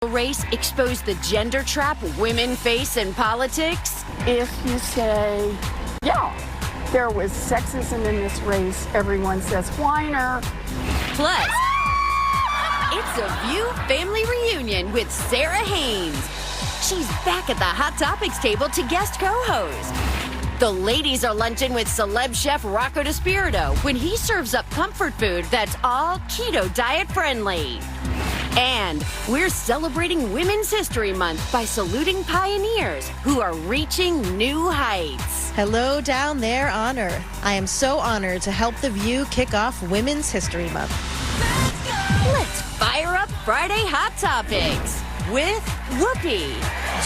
race expose the gender trap women face in politics? If you say, yeah, there was sexism in this race, everyone says, whiner. Plus, it's a View family reunion with Sarah Haynes. She's back at the Hot Topics table to guest co-host. The ladies are lunching with celeb chef Rocco DiSpirito when he serves up comfort food that's all keto diet friendly. And we're celebrating Women's History Month by saluting pioneers who are reaching new heights. Hello down there on Earth. I am so honored to help The View kick off Women's History Month. Let's fire up Friday Hot Topics with Whoopi,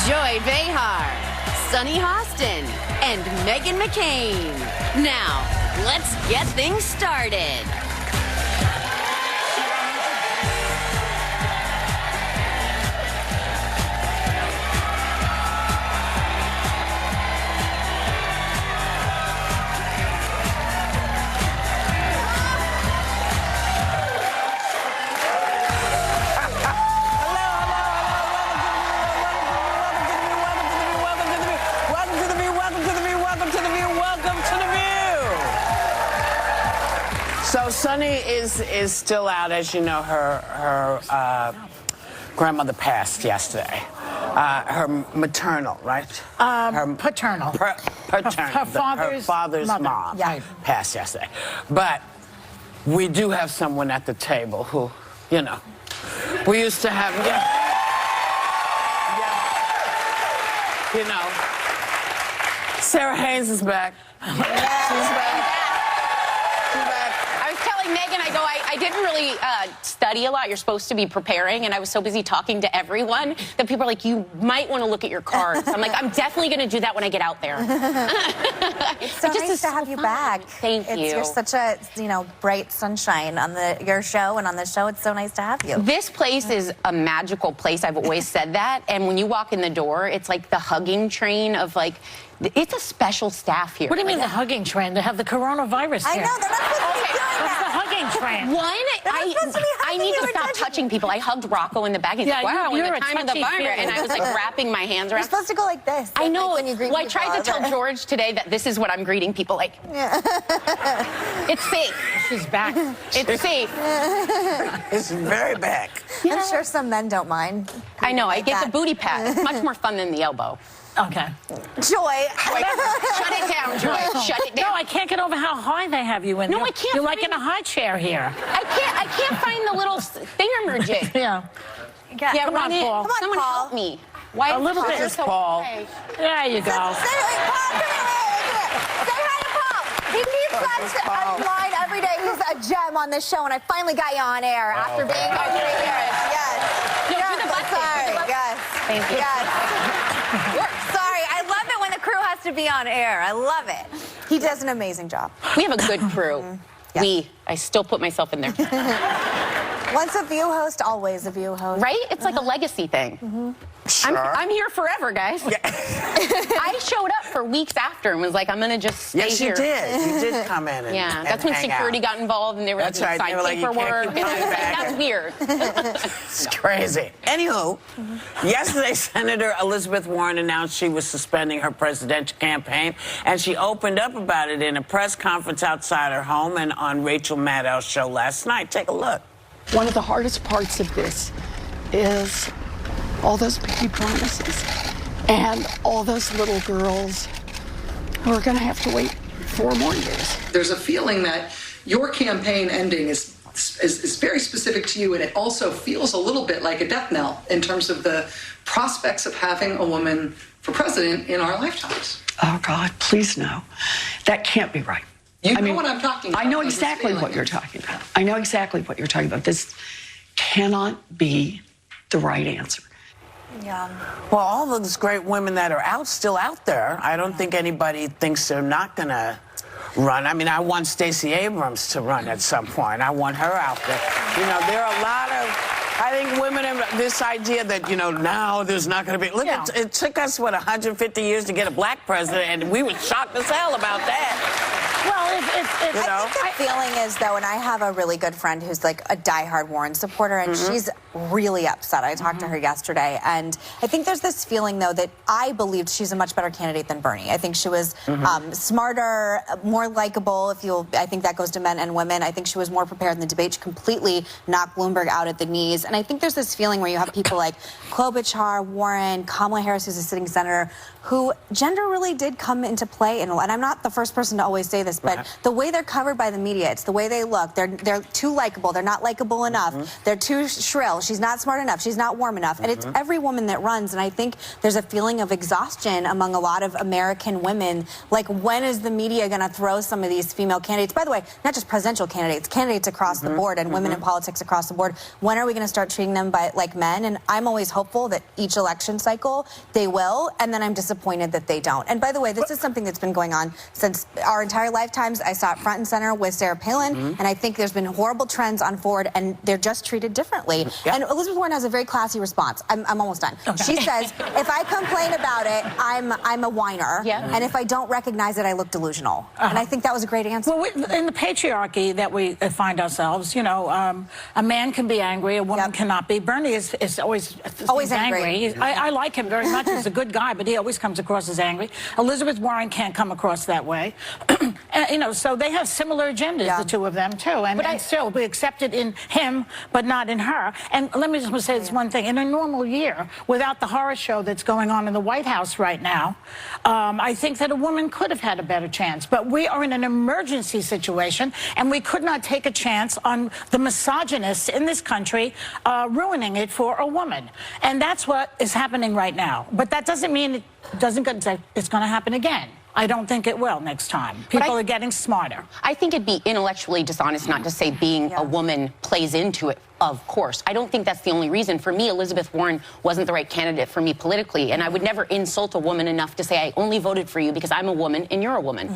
Joy Behar, Sunny Hostin, and Meghan McCain. Now, let's get things started. So Sunny is still out, as you know. Her grandmother passed yesterday. Her maternal, right? Paternal. Paternal. Her father's mother. mom Yeah. passed yesterday. But we do have someone at the table who, you know, we used to have. You know, Sarah Haynes is back. She's back. I was telling Megan, I didn't really study a lot. You're supposed to be preparing, and I was so busy talking to everyone that people are like, you might want to look at your cards. I'm like, I'm definitely going to do that when I get out there. It's so nice to have you back. Thank you. You're such a, bright sunshine on your show and on the show. It's so nice to have you. This place is a magical place. I've always said that. And when you walk in the door, it's like the hugging train of like, it's a special staff here. What do you mean the hugging train? They have the coronavirus I here. know, they're not supposed to be doing What's the that. hugging train? One, I need to stop touching people. I hugged Rocco in the back. He's like, wow, in the time of the virus. And I was like wrapping my hands around. You're supposed to go like this. I know. When you greet Well, I tried to people. tell George today that this is what I'm greeting people like. Yeah. It's safe. She's back. It's safe. It's very back. I'm sure some men don't mind. I know. I Like get that. the booty pat. It's much more fun than the elbow. Okay. Joy. Wait, shut it down, Joy. Shut it No, down. I can't get over how high they have you in. No, I can't You're like find- in a high chair here. I can't find the little thingamajig. Yeah. Yeah, Come on, run it. Paul. Come on, Someone Paul. help me. Why A little is bit. this so Paul. high? There you go. Paul, come here. Say hi to Paul. He keeps us online every day. He's a gem on this show, and I finally got you on air after being on 3 years. Yes. No, do the butt thing, do the Sorry. butt thing. Yes. Thank you. Yes. Sorry. I love it when the crew has to be on air. I love it. He does an amazing job. We have a good crew. Yeah. I still put myself in there. Once a View host, always a View host. Right? It's like a legacy thing. I'm here forever, guys. I showed up for weeks after and was like, I'm going to just stay Yes, here. you did. You did come in and Yeah, that's when hang security out. got involved and they were That's like, right. They were like, you can't paperwork. keep And I was coming like, back. that's weird. It's crazy. Anywho, yesterday, Senator Elizabeth Warren announced she was suspending her presidential campaign, and she opened up about it in a press conference outside her home and on Rachel Maddow's show last night. Take a look. One of the hardest parts of this is all those baby promises and all those little girls who are going to have to wait 4 more years. There's a feeling that your campaign ending is very specific to you, and it also feels a little bit like a death knell in terms of the prospects of having a woman for president in our lifetimes. Oh, God, please no. That can't be right. You know what I'm talking about. I know this exactly what feeling. you're talking about. I know exactly what you're talking about. This cannot be the right answer. Yeah. Well, all those great women that are still out there, I don't think anybody thinks they're not going to run. I mean, I want Stacey Abrams to run at some point. I want her out there. You know, there are a lot of, I think women have this idea that, now there's not going to be, look, it took us, 150 years to get a black president, and we were shocked as hell about that. Well, if I think the feeling is, though, and I have a really good friend who's like a diehard Warren supporter, and she's really upset. I talked to her yesterday, and I think there's this feeling, though, that I believed she's a much better candidate than Bernie. I think she was smarter, more likable. I think that goes to men and women. I think she was more prepared in the debate. She completely knocked Bloomberg out at the knees, and I think there's this feeling where you have people like Klobuchar, Warren, Kamala Harris, who's a sitting senator, who gender really did come into play in a lot. And I'm not the first person to always say this, but the way they're covered by the media, it's the way they look. They're too likable. They're not likable enough. They're too shrill. She's not smart enough. She's not warm enough. And it's every woman that runs. And I think there's a feeling of exhaustion among a lot of American women. Like, when is the media going to throw some of these female candidates? By the way, not just presidential candidates, candidates across the board, and women in politics across the board. When are we going to start treating them like men? And I'm always hopeful that each election cycle they will, and then I'm disappointed that they don't. And by the way, this is something that's been going on since our entire lifetimes. I saw it front and center with Sarah Palin, and I think there's been horrible trends on forward, and they're just treated differently. And Elizabeth Warren has a very classy response. I'm almost done. She says, if I complain about it, I'm a whiner, and if I don't recognize it, I look delusional. And I think that was a great answer. Well, in the patriarchy that we find ourselves, you know, a man can be angry, a woman cannot be. Bernie is always angry. I like him very much. He's a good guy, but he always comes across as angry. Elizabeth Warren can't come across that way. You know, so they have similar agendas, the two of them, too. And still, we accept it in him, but not in her. And let me just say this one thing. In a normal year, without the horror show that's going on in the White House right now, I think that a woman could have had a better chance. But we are in an emergency situation, and we could not take a chance on the misogynists in this country ruining it for a woman. And that's what is happening right now. But that doesn't mean it's going to happen again. I don't think it will next time. People are getting smarter. I think it'd be intellectually dishonest not to say being a woman plays into it. Of course. I don't think that's the only reason. For me, Elizabeth Warren wasn't the right candidate for me politically, and I would never insult a woman enough to say I only voted for you because I'm a woman and you're a woman.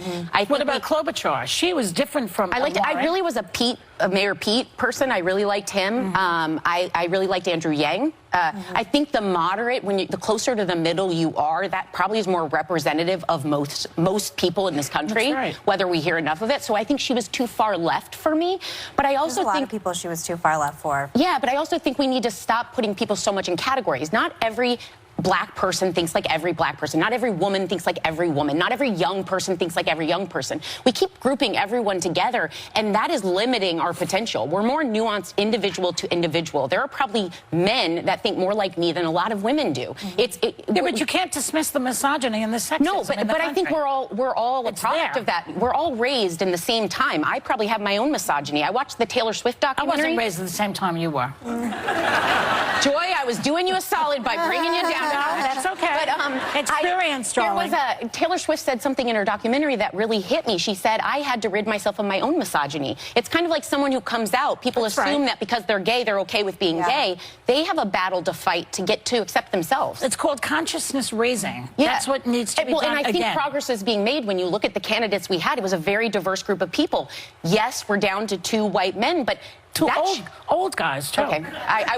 What about Klobuchar? She was different from I really was a Mayor Pete person. I really liked him. I really liked Andrew Yang. I think the moderate, the closer to the middle you are, that probably is more representative of most people in this country, whether we hear enough of it. So I think she was too far left for me. But I also think a lot of people she was too far left for. Yeah, but I also think we need to stop putting people so much in categories. Not every black person thinks like every black person. Not every woman thinks like every woman. Not every young person thinks like every young person. We keep grouping everyone together, and that is limiting our potential. We're more nuanced individual to individual. There are probably men that think more like me than a lot of women do. But you can't dismiss the misogyny and the sexism. No, but I think we're all a product of that. We're all raised in the same time. I probably have my own misogyny. I watched the Taylor Swift documentary. I wasn't raised at the same time you were. Joy, I was doing you a solid by bringing you down. No, that's okay. But experience, darling. Taylor Swift said something in her documentary that really hit me. She said, I had to rid myself of my own misogyny. It's kind of like someone who comes out. People assume that because they're gay, they're okay with being gay. They have a battle to fight to get to accept themselves. It's called consciousness raising. That's what needs to be done. And I think progress is being made when you look at the candidates we had. It was a very diverse group of people. Yes, we're down to 2 white men, but Two old guys, too. Okay. I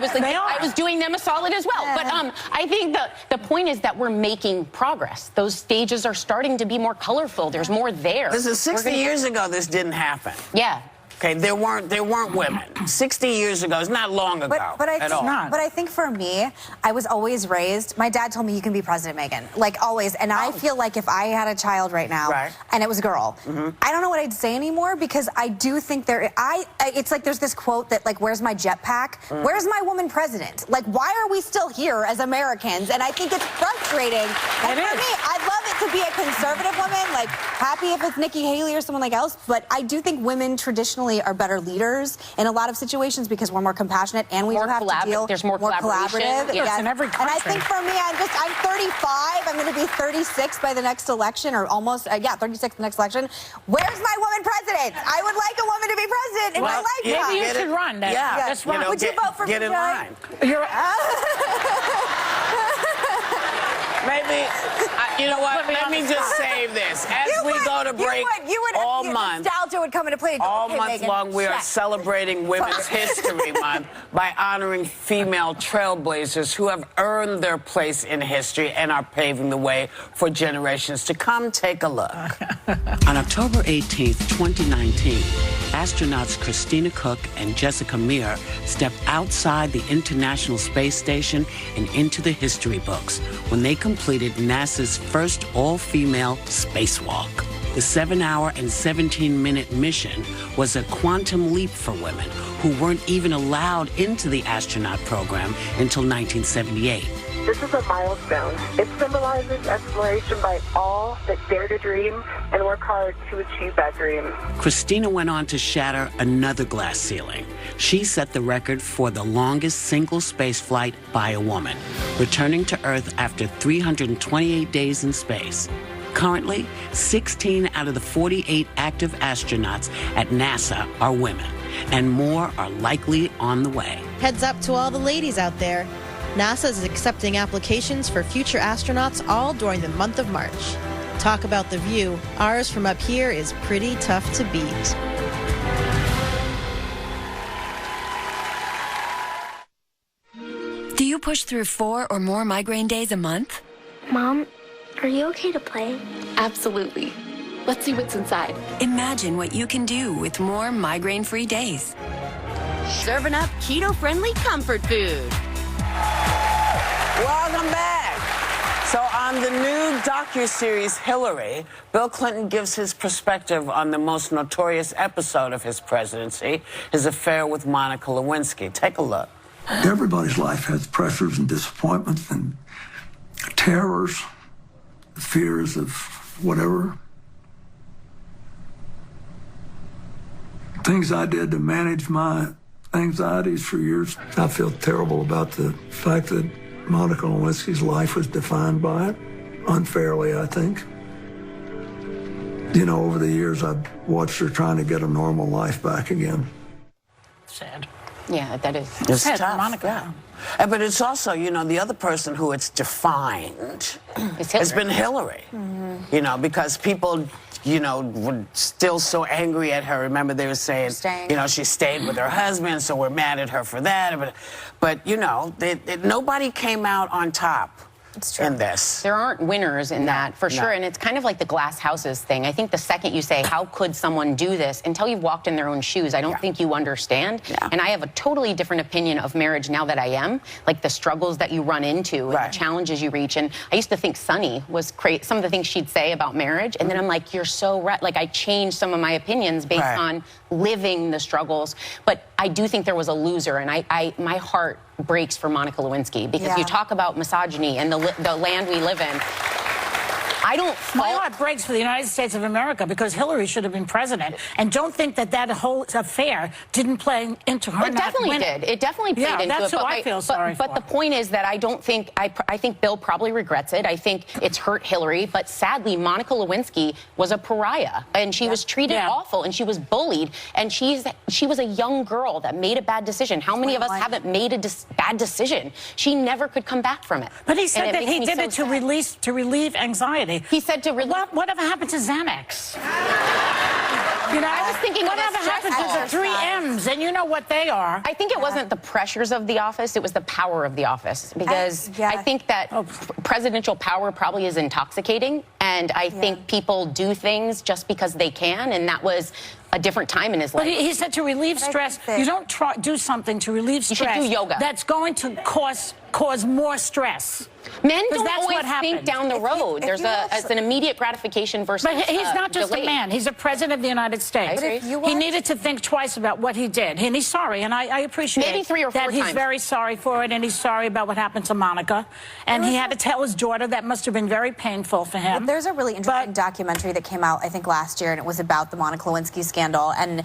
was doing them a solid as well. But I think the point is that we're making progress. Those stages are starting to be more colorful. There's more there. This is 60 years ago this didn't happen. Yeah. Okay, there weren't women. 60 years ago, it's not long ago at all. But I think for me, I was always raised, my dad told me you can be President, Megan, like always. And I feel like if I had a child right now and it was a girl, I don't know what I'd say anymore, because I do think it's like there's this quote that like, where's my jetpack? Where's my woman president? Like, why are we still here as Americans? And I think it's frustrating. And for me, I'd love it to be a conservative woman, like happy if it's Nikki Haley or someone like else. But I do think women traditionally are better leaders in a lot of situations because we're more compassionate and we have to deal there's more collaborative. Yes, in every country. And I think for me, I'm 35. I'm going to be 36 by the next election, or almost, 36 the next election. Where's my woman president? I would like a woman to be president in my lifetime. Maybe you should run. Just run. Would you vote for me, Get in Joy? line. You're Maybe You know what? Let me just save this. As we go to break all month, nostalgia would come into play. all Okay, month Megan, long, we are check. celebrating Women's History Month by honoring female trailblazers who have earned their place in history and are paving the way for generations to come. Take a look. On October 18th, 2019, astronauts Christina Koch and Jessica Meir stepped outside the International Space Station and into the history books when they completed NASA's first all-female spacewalk. The 7-hour and 17-minute mission was a quantum leap for women who weren't even allowed into the astronaut program until 1978. This is a milestone. It symbolizes exploration by all that dare to dream and work hard to achieve that dream. Christina went on to shatter another glass ceiling. She set the record for the longest single space flight by a woman, returning to Earth after 328 days in space. Currently, 16 out of the 48 active astronauts at NASA are women, and more are likely on the way. Heads up to all the ladies out there. NASA is accepting applications for future astronauts all during the month of March. Talk about the view. Ours from up here is pretty tough to beat. Do you push through 4 or more migraine days a month? Mom, are you okay to play? Absolutely. Let's see what's inside. Imagine what you can do with more migraine-free days. Serving up keto-friendly comfort food. Welcome back. So on the new docuseries Hillary, Bill Clinton gives his perspective on the most notorious episode of his presidency, his affair with Monica Lewinsky. Take a look. Everybody's life has pressures and disappointments and terrors, fears of whatever. Things I did to manage my anxieties for years. I feel terrible about the fact that Monica Lewinsky's life was defined by it, unfairly, I think. You know, over the years, I've watched her trying to get a normal life back again. Sad. Yeah, that is. It's sad tough. for Monica. Yeah. But it's also, you know, the other person who it's defined has been Hillary. You know, because people, you know, were still so angry at her. Remember, they were saying, you know, she stayed with her husband, so we're mad at her for that. But you know, nobody came out on top in this. There aren't winners in that, for sure. And it's kind of like the glass houses thing. I think the second you say, how could someone do this, until you've walked in their own shoes, I don't think you understand. And I have a totally different opinion of marriage now that I am, like the struggles that you run into and the challenges you reach. And I used to think Sunny was crazy, some of the things she'd say about marriage. And then I'm like, you're so right. Like, I changed some of my opinions based on living the struggles. But I do think there was a loser. And my heart breaks for Monica Lewinsky, because you talk about misogyny and the land we live in. I don't My heart breaks for the United States of America, because Hillary should have been president. And don't think that whole affair didn't play into her. It definitely did. It definitely played into it. That's who I feel sorry for. But the point is that I don't think, I think Bill probably regrets it. I think it's hurt Hillary. But sadly, Monica Lewinsky was a pariah, and she was treated awful, and she was bullied. And she was a young girl that made a bad decision. How many of us haven't made a bad decision? She never could come back from it. But he said that he did it to relieve anxiety. He said to relieve. Whatever happened to Xanax? You know, I was thinking whatever happened to the 3 M's, and you know what they are. I think it wasn't the pressures of the office, it was the power of the office. Because I think that presidential power probably is intoxicating, and I think people do things just because they can, and that was a different time in his life. But he said to relieve stress, you don't do something to relieve stress. You should do yoga. That's going to cause more stress. Men don't always think down the road. There's an immediate gratification versus But he's not just a man. He's a president of the United States. He needed to think twice about what he did. And he's sorry, and I appreciate maybe 3 or 4 that times. He's very sorry for it, and he's sorry about what happened to Monica. And he had to tell his daughter. That must have been very painful for him. Well, there's a really interesting documentary that came out, I think, last year, and it was about the Monica Lewinsky scandal and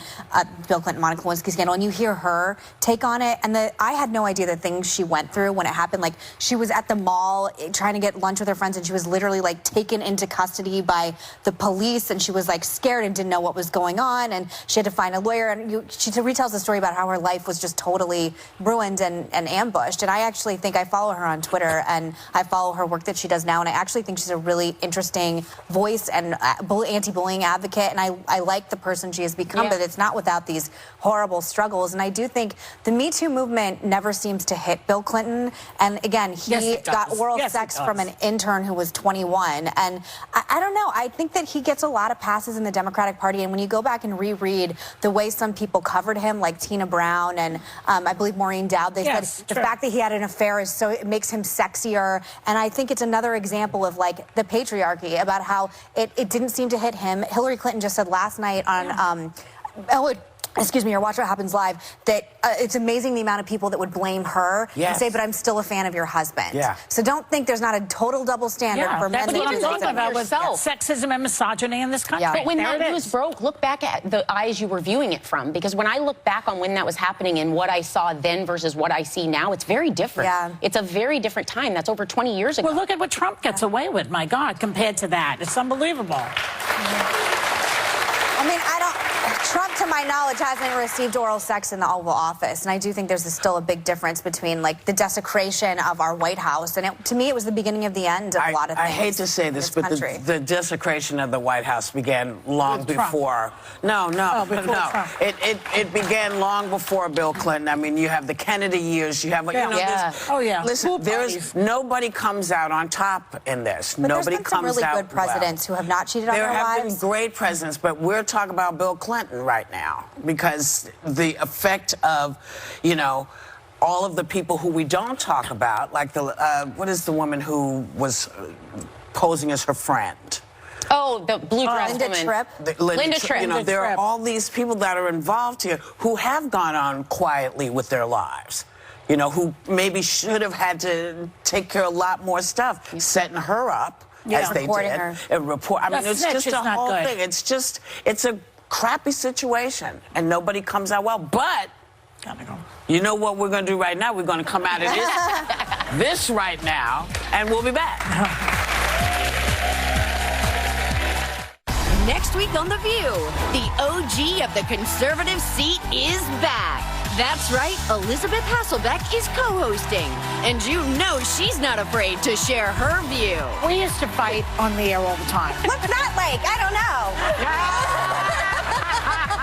Bill Clinton Monica Lewinsky scandal. And you hear her take on it, and I had no idea the things she went through when it happened. Like, she was at the mall mall trying to get lunch with her friends, and she was literally like taken into custody by the police, and she was like scared and didn't know what was going on, and she had to find a lawyer. And she retells the story about how her life was just totally ruined and ambushed. And I actually think I follow her on Twitter, and I follow her work that she does now, and I actually think she's a really interesting voice and anti-bullying advocate, and I like the person she has become, but it's not without these horrible struggles. And I do think the Me Too movement never seems to hit Bill Clinton. And again, he got oral sex from an intern who was 21. And I don't know. I think that he gets a lot of passes in the Democratic Party. And when you go back and reread the way some people covered him, like Tina Brown and I believe Maureen Dowd, they said the fact that he had an affair is so it makes him sexier. And I think it's another example of like the patriarchy, about how it didn't seem to hit him. Hillary Clinton just said last night on excuse me, or Watch What Happens Live, that it's amazing the amount of people that would blame her and say, but I'm still a fan of your husband. So don't think there's not a total double standard for men. That's what I'm talking about with sexism and misogyny in this country. But when that news broke, look back at the eyes you were viewing it from, because when I look back on when that was happening and what I saw then versus what I see now, it's very different. It's a very different time. That's over 20 years ago. Well, look at what Trump gets away with, my God, compared to that. It's unbelievable. I mean, Trump, to my knowledge, hasn't received oral sex in the Oval Office, and I do think there's still a big difference between like the desecration of our White House, and to me, it was the beginning of the end of a lot of things. I hate to say this, but the desecration of the White House began long before. It began long before Bill Clinton. I mean, you have the Kennedy years. You have, Listen, nobody comes out on top in this. But nobody there's been some really good presidents who have not cheated on their wives. There have been great presidents, but we're talking about Bill Clinton right now, because the effect of, all of the people who we don't talk about, like what is the woman who was posing as her friend? Oh, the blue dress Linda woman. Tripp. Linda Tripp. There are all these people that are involved here who have gone on quietly with their lives. Who maybe should have had to take care of a lot more stuff, setting her up as they did. And report. I mean, it's just a whole thing. It's a crappy situation, and nobody comes out well. But you know what we're going to do right now? We're going to come out of this right now, and we'll be back. Next week on The View, the OG of the conservative seat is back. That's right, Elizabeth Hasselbeck is co-hosting. And you know she's not afraid to share her view. We used to fight on the air all the time. What's that like? I don't know.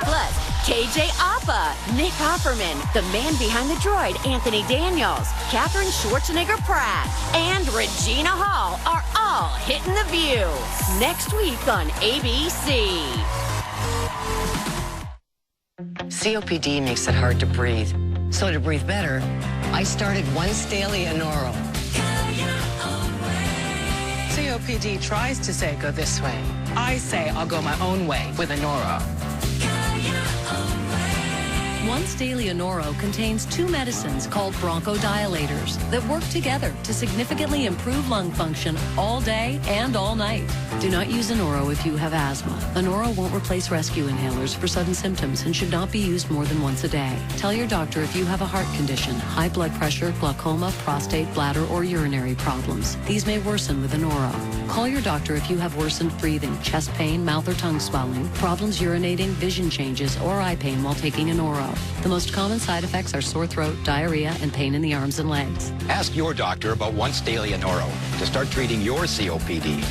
Plus, KJ Apa, Nick Offerman, the man behind the droid, Anthony Daniels, Catherine Schwarzenegger-Pratt, and Regina Hall are all hitting The View. Next week on ABC. COPD makes it hard to breathe. So to breathe better, I started Once Daily Anoro. COPD tries to say go this way. I say I'll go my own way with Anoro. Once Daily Anoro contains 2 medicines called bronchodilators that work together to significantly improve lung function all day and all night. Do not use Anoro if you have asthma. Anoro won't replace rescue inhalers for sudden symptoms and should not be used more than once a day. Tell your doctor if you have a heart condition, high blood pressure, glaucoma, prostate, bladder, or urinary problems. These may worsen with Anoro. Call your doctor if you have worsened breathing, chest pain, mouth or tongue swelling, problems urinating, vision changes, or eye pain while taking Anoro. The most common side effects are sore throat, diarrhea, and pain in the arms and legs. Ask your doctor about Once Daily Anoro to start treating your COPD.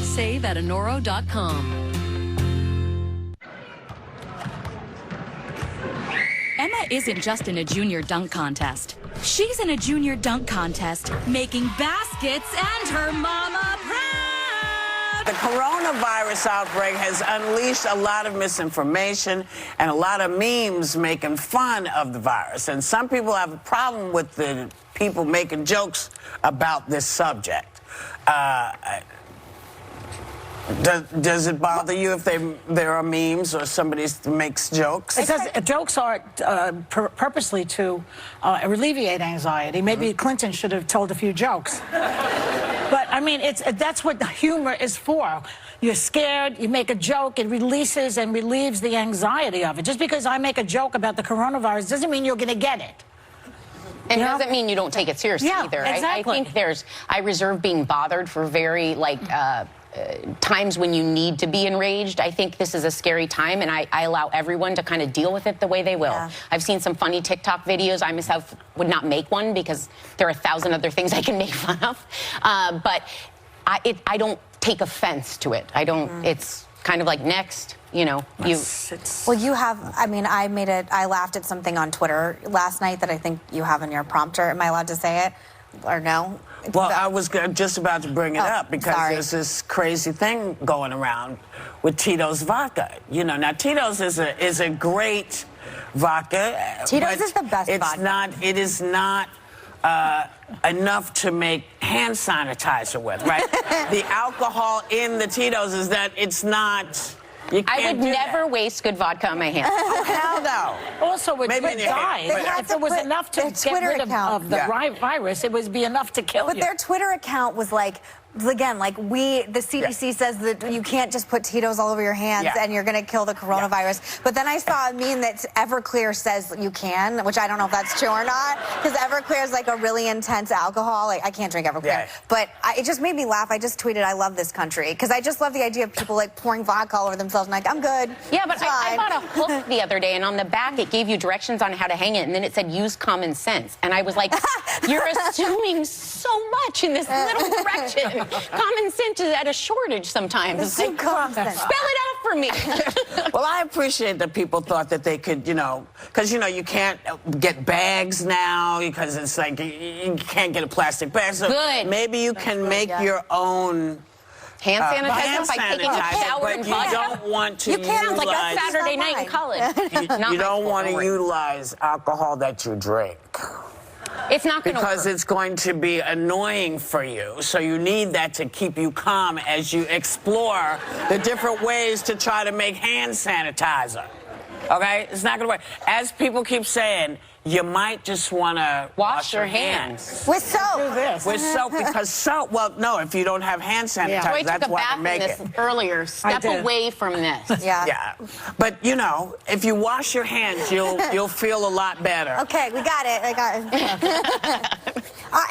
Save at Anoro.com. Emma isn't just in a junior dunk contest. She's in a junior dunk contest, making baskets and her mama proud. The coronavirus outbreak has unleashed a lot of misinformation and a lot of memes making fun of the virus. And some people have a problem with the people making jokes about this subject. Does it bother you if there are memes or somebody makes jokes? Jokes are purposely to alleviate anxiety. Maybe Clinton should have told a few jokes. But, I mean, that's what humor is for. You're scared, you make a joke, it releases and relieves the anxiety of it. Just because I make a joke about the coronavirus doesn't mean you're going to get it. And it doesn't mean you don't take it seriously either. Exactly. I think I reserve being bothered for very, like, times when you need to be enraged. I think this is a scary time, and I allow everyone to kind of deal with it the way they will. Yeah. I've seen some funny TikTok videos. I myself would not make one because there are 1,000 other things I can make fun of. But I don't take offense to it. I don't, it's kind of like next. You know, well, you have, I mean, I laughed at something on Twitter last night that I think you have in your prompter. Am I allowed to say it or no? Well, I was just about to bring it up because there's this crazy thing going around with Tito's vodka. You know, now Tito's is a great vodka. Tito's is the best vodka. It is not enough to make hand sanitizer with, right? The alcohol in the Tito's is that it's not... I would never waste good vodka on my hands. Oh, hell no. Also, with dyes, if it was enough to get rid of the virus, it would be enough to kill you. But their Twitter account was like, again, like the CDC says that you can't just put Tito's all over your hands and you're going to kill the coronavirus. But then I saw a meme that Everclear says you can, which I don't know if that's true or not, because Everclear is like a really intense alcohol. Like, I can't drink Everclear. But it just made me laugh. I just tweeted, I love this country, because I just love the idea of people like pouring vodka all over themselves and like, I'm good. Yeah, but I bought a hook the other day, and on the back it gave you directions on how to hang it, and then it said use common sense. And I was like, you're assuming so much in this little direction. Common sense is at a shortage sometimes. Like, spell it out for me. Well, I appreciate that people thought that they could, you know, because, you know, you can't get bags now because it's like you can't get a plastic bag. So maybe you can make your own hand sanitizer by taking a shower and you don't want to utilize... like a Saturday night in college. You don't want to utilize alcohol that you drink. It's not going to work. Because it's going to be annoying for you. So you need that to keep you calm as you explore the different ways to try to make hand sanitizer. Okay? It's not going to work. As people keep saying, you might just want to wash your hands. With soap. With soap, because soap, well, no, if you don't have hand sanitizer, that's why they make it. Earlier, step away from this. Yeah. But, you know, if you wash your hands, you'll feel a lot better. Okay, we got it. I got it.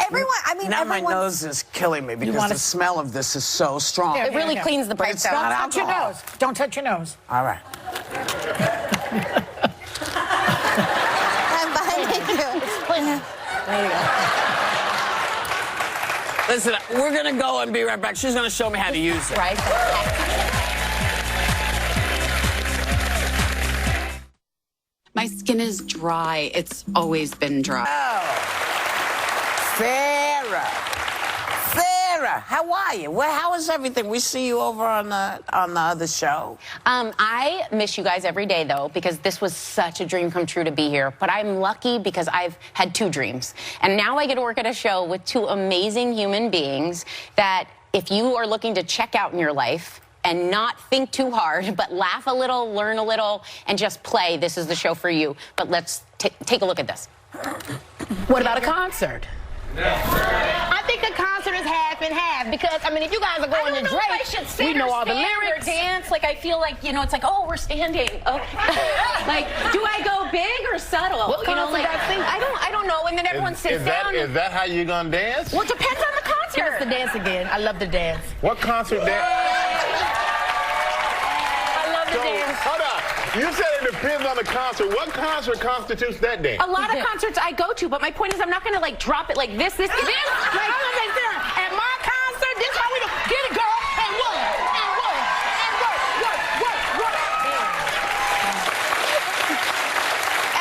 Everyone, I mean, now my nose is killing me because the smell of this is so strong. It really cleans the pipes out. Don't touch your nose. Don't touch your nose. All right. There you go. Listen, we're going to go and be right back. She's going to show me how to use it. Right. My skin is dry. It's always been dry. Oh. Sarah, how are you? Well, how is everything? We see you over on the other show. I miss you guys every day, though, because this was such a dream come true to be here. But I'm lucky because I've had 2 dreams. And now I get to work at a show with 2 amazing human beings that if you are looking to check out in your life and not think too hard, but laugh a little, learn a little, and just play, this is the show for you. But let's take a look at this. What about a concert? I think a concert is half and half because, I mean, if you guys are going to Drake, we know all the lyrics. Dance, like I feel like, you know, it's like, oh, we're standing. Okay. Like, do I go big or subtle? What concert I don't know. And then everyone sits down. Is that how you're going to dance? Well, it depends on the concert. Give us the dance again. I love the dance. What concert dance? I love the dance. Hold on. You said it depends on the concert. What concert constitutes that dance? A lot of concerts I go to, but my point is I'm not going to, like, drop it like this. Like, at my concert, this is how we do. Get it, girl, and one, and one, and work.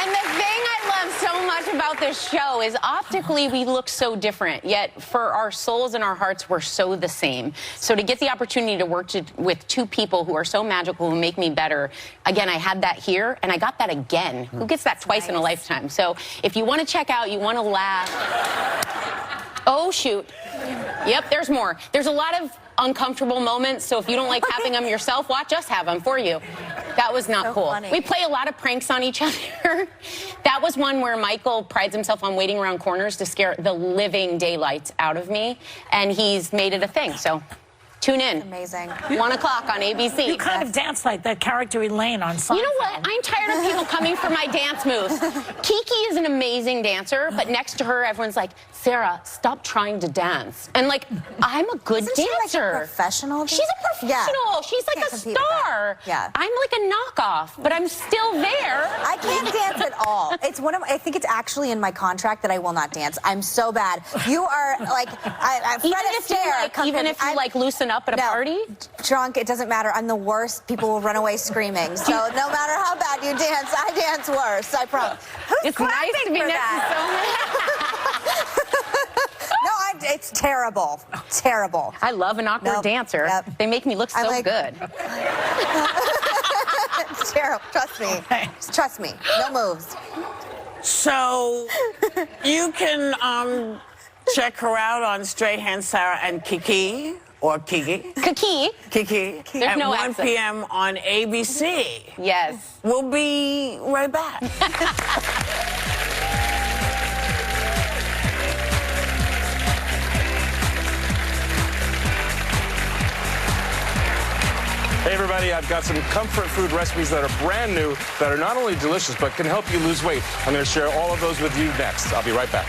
And the thing I love so much about this show is optically we look so different, yet for our souls and our hearts, we're so the same. So to get the opportunity to work with 2 people who are so magical, who make me better, again, I had that here, and I got that again. Who gets that twice in a lifetime? So if you want to check out, you want to laugh. Oh, shoot. Yep, there's more. There's a lot of uncomfortable moments, so if you don't like having them yourself, watch us have them for you. That was not cool. Funny. We play a lot of pranks on each other. That was one where Michael prides himself on waiting around corners to scare the living daylights out of me, and he's made it a thing. So Tune in. Amazing. 1 o'clock on ABC. You kind of dance like that character Elaine on Seinfeld. You know what? I'm tired of people coming for my dance moves. Kiki is an amazing dancer, but next to her, everyone's like, Sarah, stop trying to dance. And like, I'm a good Isn't dancer. she like a professional? She's a professional. Yeah. She's like Can't a compete with star. that. Yeah. I'm like a knockoff, but I'm still there. I can't dance at all. It's one of. I think it's actually in my contract that I will not dance. I'm so bad. You are like, even if you like loosen up at a party? Drunk, it doesn't matter. I'm the worst. People will run away screaming. So no matter how bad you dance, I dance worse. I promise. It's nice to be next to No, it's terrible. Terrible. I love an awkward dancer. Yep. They make me look so good. It's terrible. Trust me. Trust me. No moves. So you can check her out on Strahan, Sarah, and Kiki. Or Kiki. Kiki. There's at no 1 accent. p.m. on ABC. Yes. We'll be right back. Hey everybody, I've got some comfort food recipes that are brand new, that are not only delicious, but can help you lose weight. I'm going to share all of those with you next. I'll be right back.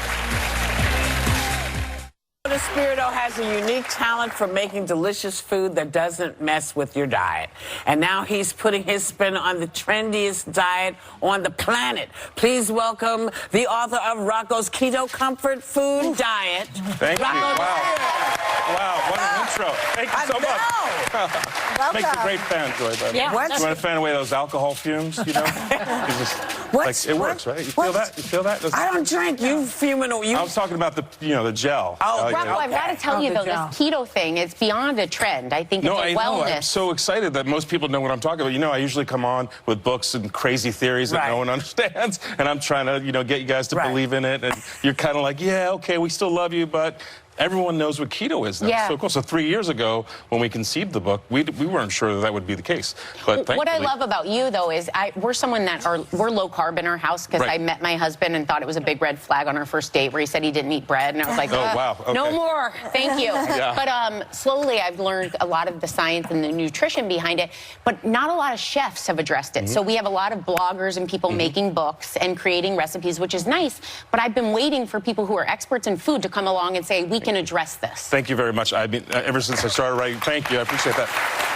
Spirito has a unique talent for making delicious food that doesn't mess with your diet. And now he's putting his spin on the trendiest diet on the planet. Please welcome the author of Rocco's Keto Comfort Food Diet. Thank you. Rocco. Wow, what an intro. Thank you so much. Makes a great fan, Joy. Yeah. You want to fan away those alcohol fumes, you know? It works, right? You feel that? You feel that? I don't drink. You fuming. I was talking about the gel. Oh, Rocco, I've got to tell you, though, this keto thing is beyond a trend. I think it's a wellness. I'm so excited that most people know what I'm talking about. You know, I usually come on with books and crazy theories that no one understands, and I'm trying to, get you guys to believe in it, and you're kind of like, yeah, okay, we still love you, but everyone knows what keto is now. Yeah. So, of course, 3 years ago, when we conceived the book, we weren't sure that would be the case. But what I love about you, though, is we're someone we're low carb in our house because I met my husband and thought it was a big red flag on our first date where he said he didn't eat bread. And I was like, oh, wow. Okay. No more. Thank you. Yeah. But slowly I've learned a lot of the science and the nutrition behind it. But not a lot of chefs have addressed it. Mm-hmm. So we have a lot of bloggers and people making books and creating recipes, which is nice. But I've been waiting for people who are experts in food to come along and say, we can address this. Thank you very much. I mean, ever since I started writing, thank you, I appreciate that.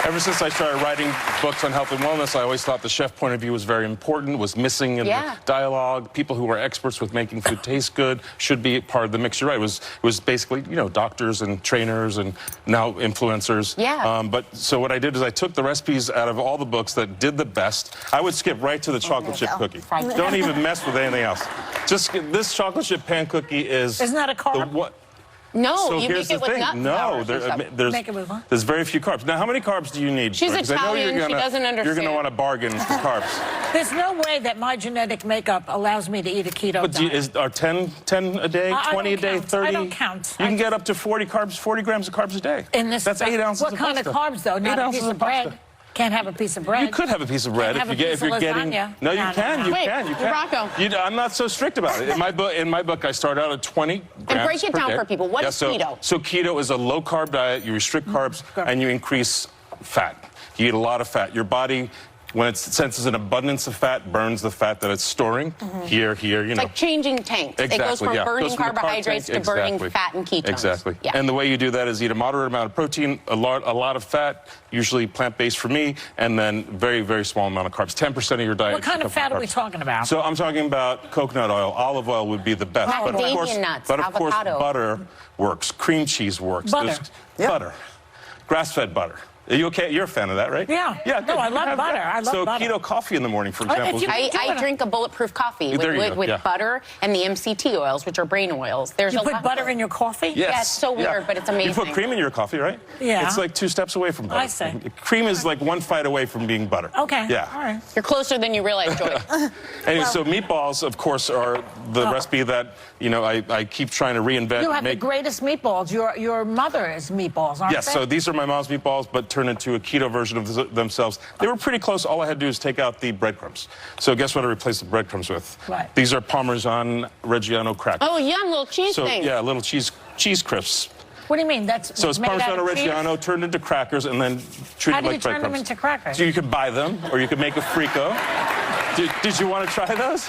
Ever since I started writing books on health and wellness, I always thought the chef point of view was very important, was missing in the dialogue. People who are experts with making food taste good should be part of the mix. You're right. It was basically, doctors and trainers and now influencers. Yeah. But so what I did is I took the recipes out of all the books that did the best. I would skip right to the chocolate chip cookie. Don't even mess with anything else. Just this chocolate chip pan cookie is... Isn't that a carb? No, so you here's make it the with thing. nut flour. There's very few carbs. Now, how many carbs do you need? She's Because I know Italian. She doesn't understand. You're going to want to bargain for carbs. There's no way that my genetic makeup allows me to eat a keto diet. Are 10 a day, 20 a day, 30? I don't count. You can get up to 40 grams of carbs a day. That's 8 ounces of pasta. What kind of carbs, though? Not a piece of bread. Can't have a piece of bread. You could have a piece of bread if you're getting. No, you can. You can. Rocco. I'm not so strict about it. In my book, I start out at 20 grams And break it down per day. for people. What is keto? So keto is a low carb diet. You restrict carbs and you increase fat. You eat a lot of fat. Your body, when it senses an abundance of fat, burns the fat that it's storing. Here, It's like changing tanks. Exactly, it goes from burning carbohydrates to burning fat and ketones. Exactly. Yeah. And the way you do that is eat a moderate amount of protein, a lot of fat, usually plant-based for me, and then very, very small amount of carbs. 10% of your diet. What kind of fat are we talking about? So I'm talking about coconut oil. Olive oil would be the best. Macadamia nuts, but of course, avocado. butter works. Cream cheese works. Butter. Butter. Grass-fed butter. Are you okay? You're a fan of that, right? Yeah. Yeah. No, I love butter. I love butter. So keto coffee in the morning, for example. I drink a bulletproof coffee with butter and the MCT oils, which are brain oils. You put butter in your coffee? Yes. Yeah, it's so weird, but it's amazing. You put cream in your coffee, right? Yeah. It's like 2 steps away from butter. I see. Cream is like 1 fight away from being butter. Okay. Yeah. All right. You're closer than you realize, Joy. Anyway, so meatballs, of course, are the recipe that, I keep trying to reinvent. You have the greatest meatballs. Your mother is meatballs, aren't they? Yes, so these are my mom's meatballs, but turned into a keto version of themselves. They were pretty close. All I had to do is take out the breadcrumbs. So guess what I replaced the breadcrumbs with? Right. These are Parmesan Reggiano crackers. Oh, yum, little cheese things. Yeah, little cheese crisps. What do you mean? That's So it's made out Parmigiano of cheese? Reggiano turned into crackers and then treated How do you like turn them breadcrumbs. into crackers? So you could buy them, or you could make a frico. Did you want to try those?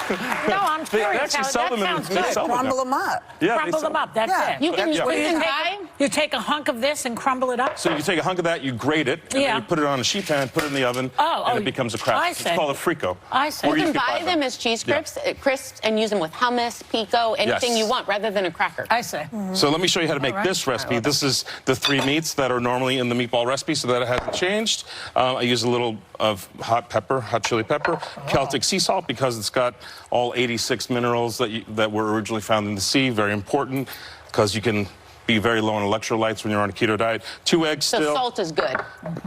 No, I'm They curious. actually sell them in they sell Crumble them up. Yeah, Crumble them up. That's it. You can, Yeah. You take a hunk of this and crumble it up. So you take a hunk of that, you grate it, and then you put it on a sheet pan, put it in the oven, and it becomes a cracker. I It's see. called a frico. I see. Or You can could buy them as cheese crisps and use them with hummus, pico, anything Yes. you want, rather than a cracker. I see. So let me show you how to make this recipe. This is the 3 meats that are normally in the meatball recipe, so that it hasn't changed. I use a little of hot chili pepper, Celtic sea salt, because it's got all 86 minerals that were originally found in the sea. Very important, because you can be very low on electrolytes when you're on a keto diet. 2 eggs So still. salt is good.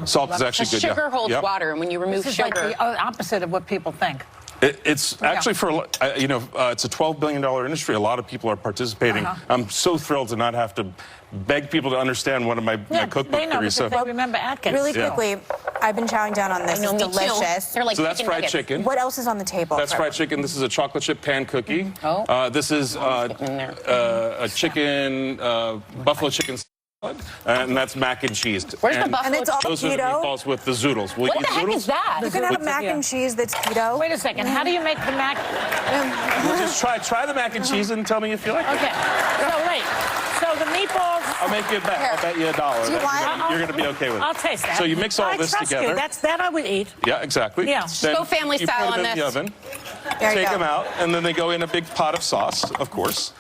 Salt is actually good, Sugar holds Yep. water, and when you remove This is sugar... like the opposite of what people think. It's actually it's a $12 billion industry. A lot of people are participating. I'm so thrilled to not have to beg people to understand one of my cookbook They know theories. because they remember Atkins. Really quickly, I've been chowing down on this. It's delicious. They're like So that's fried chicken. What else is on the table? That's fried chicken. This is a chocolate chip pan cookie. This is a chicken, buffalo chicken salad, and that's mac and cheese. Where's the buffalo? And it's all Those are the keto? meatballs with the zoodles. Will What you the eat heck zoodles? is that? You can have a mac and cheese that's keto. Wait a second. How do you make the mac? Well, just try the mac and cheese and tell me if you like it. Okay. So wait. So the meatballs. I'll make you a bet. I'll bet you $1. Do you want- You're going to be okay with it. I'll taste that. So you mix all I this trust together. You. That I would eat. Yeah, exactly. Yeah. Then Go family you style put them on in the this. oven. There you Take go. them out, and then they go in a big pot of sauce, of course.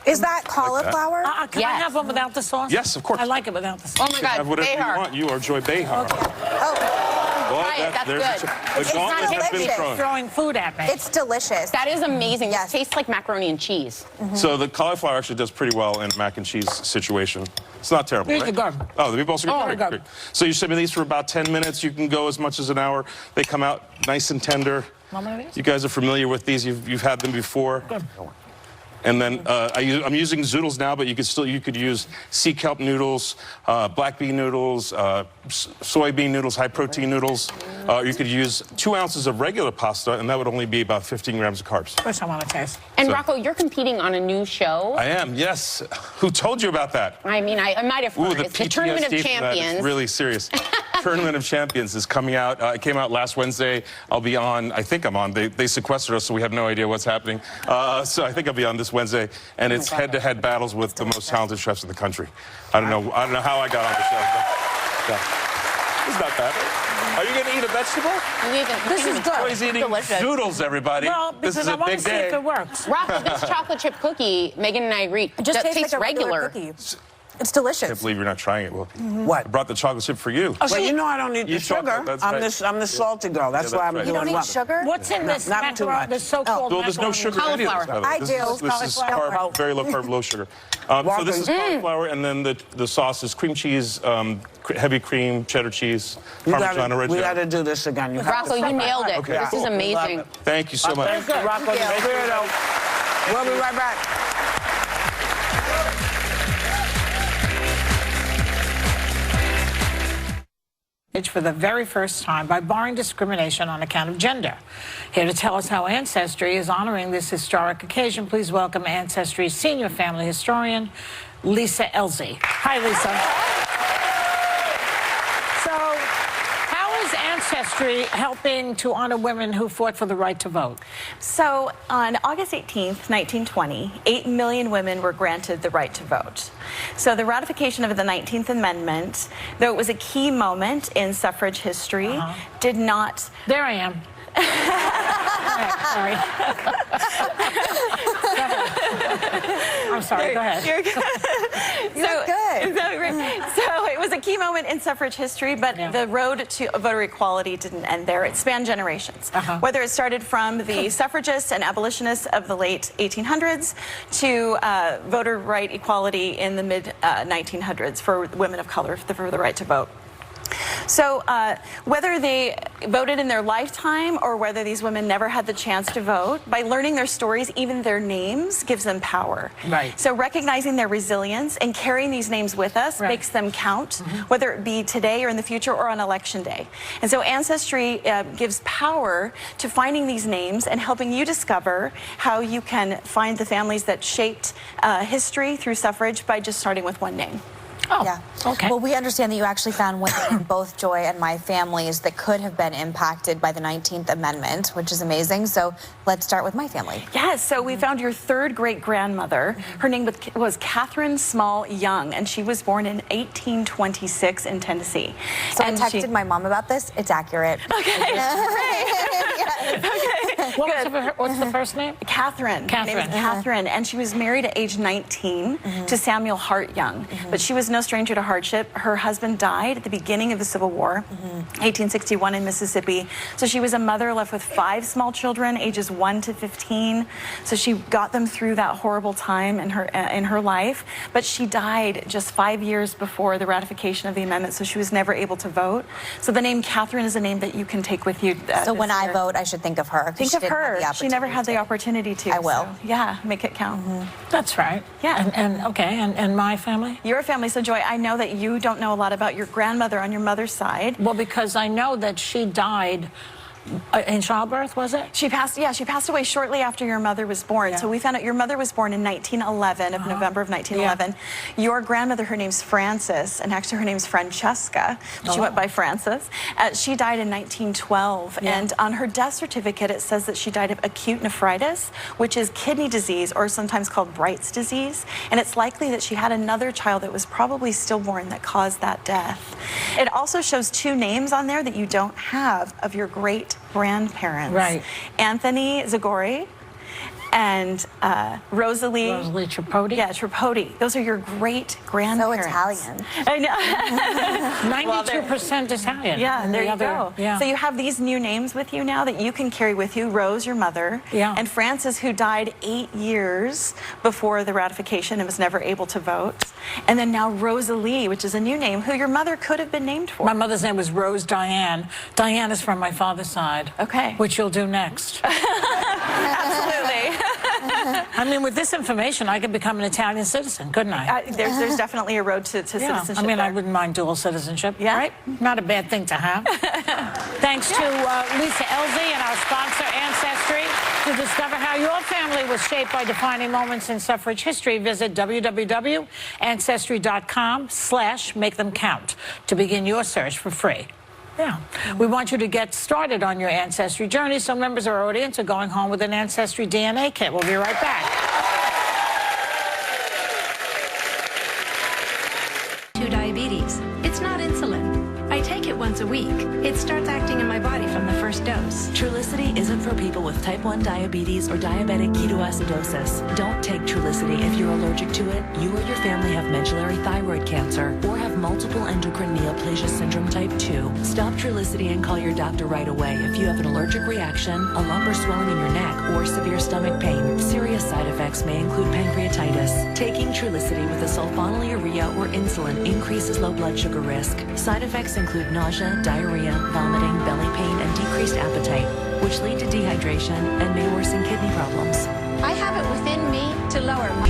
Is that cauliflower? Can I have one without the sauce? Yes, of course. I like it without the sauce. Oh my You can God, have whatever Behar. you want. You are Joy Behar. Well, Try it, that's there's good. The gauntlet has been thrown. Throwing food at me. It's delicious. That is amazing. It tastes like macaroni and cheese. So the cauliflower actually does pretty well in a mac and cheese situation. It's not terrible, These right? are good. Oh, the meatballs are good. Oh, Great, good. great. So you simmer these for about 10 minutes. You can go as much as an hour. They come out nice and tender. You guys are familiar with these. You've had them before. Good. And then I'm using zoodles now, but you could use sea kelp noodles, black bean noodles, soybean noodles, high protein noodles. You could use 2 ounces of regular pasta, and that would only be about 15 grams of carbs. Which I want to taste. And So- Rocco, you're competing on a new show. I am, yes. Who told you about that? I mean, I might have Ooh, heard. It's the Tournament of PTSD from that is Champions. really serious. Tournament of Champions is coming out. It came out last Wednesday. I'll be on. I think I'm on. They sequestered us, so we have no idea what's happening. So I think I'll be on this Wednesday, and it's head-to-head battles with the most talented chefs in the country. I don't know how I got on the show. But, yeah. It's not bad. Are you going to eat a vegetable? This is good. Joy's eating zoodles, everybody. Well, this because is I a want big to see day. if it works. Rocco, this chocolate chip cookie, Megan and I agree, It just that tastes like a regular cookie. It's delicious. I can't believe you're not trying it, Will. What? I brought the chocolate chip for you. Well, you know I don't need the You sugar. chocolate, that's I'm right. I'm the salty girl. That's Yeah, why that's I'm right. doing You don't well. need sugar? What's in this Not too macaroni? much. This so-called Well, there's no macaroni? sugar in any of this, by the way. I This do. is Cauliflower. very low carb, low sugar. So this is cauliflower, and then the sauce is cream cheese, heavy cream, cheddar cheese, Parmigiano We Reggiano. got to do this again. You have Rocco, to you nailed it. Okay. This is amazing. Thank you so much. Thank you, Rocco. Thank you. Weirdo. We'll be right back. For the very first time by barring discrimination on account of gender. Here to tell us how Ancestry is honoring this historic occasion, please welcome Ancestry's senior family historian, Lisa Elzy. Hi, Lisa. So, how is Ancestry helping to honor women who fought for the right to vote? So, on August 18th, 1920, 8 million women were granted the right to vote. So the ratification of the 19th Amendment, though it was a key moment in suffrage history, did not... There I am. Sorry. I'm sorry, go ahead. You're good. You're good. So it was a key moment in suffrage history, but the road to voter equality didn't end there. It spanned generations. Whether it started from the suffragists and abolitionists of the late 1800s to voter right equality in the mid-1900s for women of color for the right to vote. So whether they voted in their lifetime or whether these women never had the chance to vote, by learning their stories, even their names gives them power. Right. So recognizing their resilience and carrying these names with us makes them count, whether it be today or in the future or on election day. And so Ancestry gives power to finding these names and helping you discover how you can find the families that shaped history through suffrage by just starting with one name. Oh, yeah. Okay. Well, we understand that you actually found women in both Joy and my families that could have been impacted by the 19th Amendment, which is amazing. So let's start with my family. Yes, so we found your third great-grandmother. Her name was Catherine Small Young, and she was born in 1826 in Tennessee. So I texted my mom about this. It's accurate. Okay, great. Okay. What's the first name? Catherine. Her name is Catherine, and she was married at age 19 to Samuel Hart Young. But she was no stranger to hardship. Her husband died at the beginning of the Civil War, 1861 in Mississippi. So she was a mother left with 5 small children, ages 1 to 15. So she got them through that horrible time in her life. But she died just 5 years before the ratification of the amendment, so she was never able to vote. So the name Catherine is a name that you can take with you. So when I vote, I should think of her. Think of her. She never had the opportunity to. I will. So, yeah, make it count. That's right. Yeah. And my family? Your family. So, Joy, I know that you don't know a lot about your grandmother on your mother's side. Well, because I know that she died in childbirth, was it? She passed away shortly after your mother was born. So we found out your mother was born in 1911, November of 1911. Your grandmother, her name's Frances, and actually her name's Francesca. She went by Frances. She died in 1912, and on her death certificate it says that she died of acute nephritis, which is kidney disease, or sometimes called Bright's disease. And it's likely that she had another child that was probably stillborn that caused that death. It also shows 2 names on there that you don't have of your great-grandparents. Right. Anthony Zagori and Rosalie Tripodi. Yeah, Tripodi. Those are your great-grandparents. So Italian. I know. 92% Italian. Yeah, there you go. Yeah. So you have these new names with you now that you can carry with you. Rose, your mother, and Frances, who died 8 years before the ratification and was never able to vote. And then now Rosalie, which is a new name, who your mother could have been named for. My mother's name was Rose Diane. Diane is from my father's side. Okay. Which you'll do next. Absolutely. I mean, with this information, I could become an Italian citizen, couldn't I? There's definitely a road to citizenship. I mean, there. I wouldn't mind dual citizenship. Yeah. Right? Not a bad thing to have. Thanks to Lisa Elzey and our sponsor, Ancestry. To discover how your family was shaped by defining moments in suffrage history, visit www.ancestry.com/makethemcount to begin your search for free. Yeah. We want you to get started on your Ancestry journey, so members of our audience are going home with an Ancestry DNA kit. We'll be right back. Diabetes. It's not insulin. I take it once a week. It starts acting in my body from the first dose. Trulicity isn't for people with type 1 diabetes or diabetic ketoacidosis. Don't take Trulicity if you're allergic to it, you or your family have medullary thyroid cancer, or have multiple endocrine neoplasia syndrome type 2. Stop Trulicity and call your doctor right away if you have an allergic reaction, a lump or swelling in your neck, or severe stomach pain. Serious side effects may include pancreatitis. Taking Trulicity with a sulfonylurea or insulin increases low blood sugar risk. Side effects include nausea, diarrhea, vomiting, belly pain, and decreased appetite, which lead to dehydration and may worsen kidney problems. I have it within me to lower my...